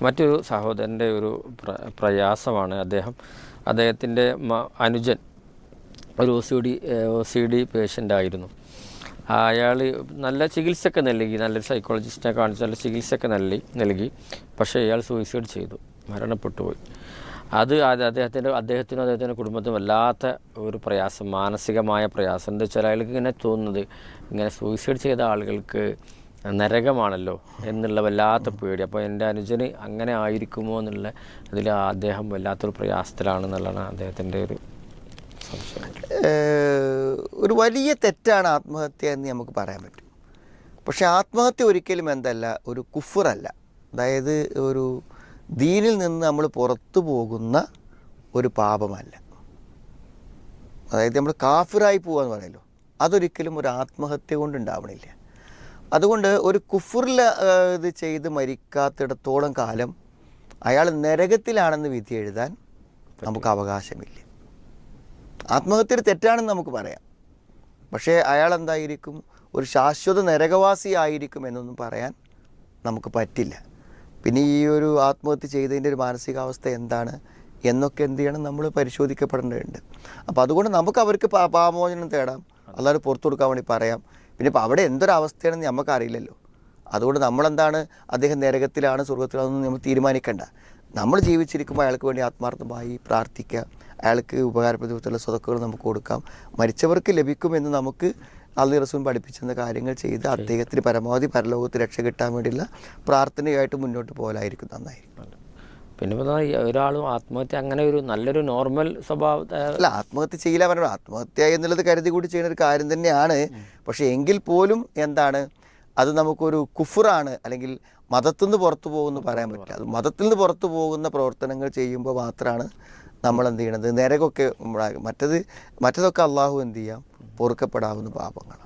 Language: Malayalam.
മറ്റൊരു സഹോദരൻ്റെ ഒരു പ്രയാസമാണ് അദ്ദേഹത്തിൻ്റെ അനുജൻ ഒരു OCD പേഷ്യൻ്റായിരുന്നു. അയാൾ നല്ല ചികിത്സയൊക്കെ നൽകി, നല്ലൊരു സൈക്കോളജിസ്റ്റിനെ കാണിച്ച് നല്ല ചികിത്സയൊക്കെ നൽകി. പക്ഷേ അയാൾ സൂയിസൈഡ് ചെയ്തു, മരണപ്പെട്ടു പോയി. അത് അദ്ദേഹത്തിനും അദ്ദേഹത്തിൻ്റെ കുടുംബത്തിനും വല്ലാത്ത ഒരു പ്രയാസം, മാനസികമായ പ്രയാസം. എന്താ വെച്ചാൽ അയാൾക്ക് ഇങ്ങനെ തോന്നുന്നത്, ഇങ്ങനെ സൂയിസൈഡ് ചെയ്ത ആളുകൾക്ക് നരകമാണല്ലോ എന്നുള്ള വല്ലാത്ത പേടി. അപ്പോൾ എൻ്റെ അനുജന് അങ്ങനെ ആയിരിക്കുമോ എന്നുള്ള അതിൽ അദ്ദേഹം വല്ലാത്തൊരു പ്രയാസത്തിലാണെന്നുള്ളതാണ് അദ്ദേഹത്തിൻ്റെ ഒരു സംശയം. ഒരു വലിയ തെറ്റാണ് ആത്മഹത്യ എന്ന് നമുക്ക് പറയാൻ പറ്റും. പക്ഷേ ആത്മഹത്യ ഒരിക്കലും എന്തല്ല, ഒരു കുഫറല്ല. അതായത് ഒരു ദീനിൽ നിന്ന് നമ്മൾ പുറത്തു പോകുന്ന ഒരു പാപമല്ല. അതായത് നമ്മൾ കാഫിറായി പോകാന്ന് പറയല്ലോ, അതൊരിക്കലും ഒരു ആത്മഹത്യ കൊണ്ട് ഉണ്ടാവണില്ല. അതുകൊണ്ട് ഒരു കുഫറിൽ ഇത് ചെയ്ത് മരിക്കാത്തിടത്തോളം കാലം അയാൾ നരകത്തിലാണെന്ന് വിധി എഴുതാൻ നമുക്ക് അവകാശമില്ല. ആത്മഹത്യ ഒരു തെറ്റാണെന്ന് നമുക്ക് പറയാം, പക്ഷേ അയാൾ എന്തായിരിക്കും, ഒരു ശാശ്വത നരകവാസി ആയിരിക്കും എന്നൊന്നും പറയാൻ നമുക്ക് പറ്റില്ല. പിന്നെ ഈ ഒരു ആത്മഹത്യ ചെയ്തതിൻ്റെ ഒരു മാനസികാവസ്ഥ എന്താണ് എന്നൊക്കെ എന്ത് ചെയ്യണം, നമ്മൾ പരിശോധിക്കപ്പെടേണ്ടതുണ്ട്. അപ്പോൾ അതുകൊണ്ട് നമുക്ക് അവർക്ക് പാപമോചനം തേടാം, അല്ലാതെ പുറത്തു കൊടുക്കാൻ വേണ്ടി പറയാം. പിന്നെ ഇപ്പോൾ അവിടെ എന്തൊരവസ്ഥയാണെന്ന് നമുക്കറിയില്ലല്ലോ. അതുകൊണ്ട് നമ്മളെന്താണ്, അദ്ദേഹം നരകത്തിലാണ് സ്വർഗത്തിലാണെന്ന് നമ്മൾ തീരുമാനിക്കേണ്ട. നമ്മൾ ജീവിച്ചിരിക്കുമ്പോൾ അയാൾക്ക് വേണ്ടി ആത്മാർത്ഥമായി പ്രാർത്ഥിക്കുക, അയാൾക്ക് ഉപകാരപ്രദമുള്ള സ്വതക്കുകൾ നമുക്ക് കൊടുക്കാം. മരിച്ചവർക്ക് ലഭിക്കുമെന്ന് നമുക്ക് അള്ളാഹു റസൂൽ പഠിപ്പിച്ചെന്ന കാര്യങ്ങൾ ചെയ്ത് അദ്ദേഹത്തിന് പരമാവധി പരലോകത്ത് രക്ഷ കിട്ടാൻ വേണ്ടിയുള്ള പ്രാർത്ഥനയായിട്ട് മുന്നോട്ട് പോകലായിരിക്കും നന്നായിരിക്കും. പിന്നെ ഒരാളും ആത്മഹത്യ അങ്ങനെ ഒരു നല്ലൊരു നോർമൽ സ്വഭാവം അല്ല, ആത്മഹത്യ ചെയ്യില്ല പറഞ്ഞു. ആത്മഹത്യ എന്നുള്ളത് കരുതി കൂടി ചെയ്യുന്ന ഒരു കാര്യം തന്നെയാണ്. പക്ഷേ എങ്കിൽ പോലും എന്താണ്, അത് നമുക്കൊരു കുഫറാണ്, അല്ലെങ്കിൽ മതത്തിൽ നിന്ന് പുറത്തു പോകുമെന്ന് പറയാൻ പറ്റില്ല. അത് മതത്തിൽ നിന്ന് പുറത്തു പോകുന്ന പ്രവർത്തനങ്ങൾ ചെയ്യുമ്പോൾ മാത്രമാണ് നമ്മൾ എന്ത് ചെയ്യണത്, നരകമൊക്കെ മറ്റതൊക്കെ അള്ളാഹു എന്ത് ചെയ്യാം, പൊറുക്കപ്പെടാവുന്ന പാപങ്ങളാണ്.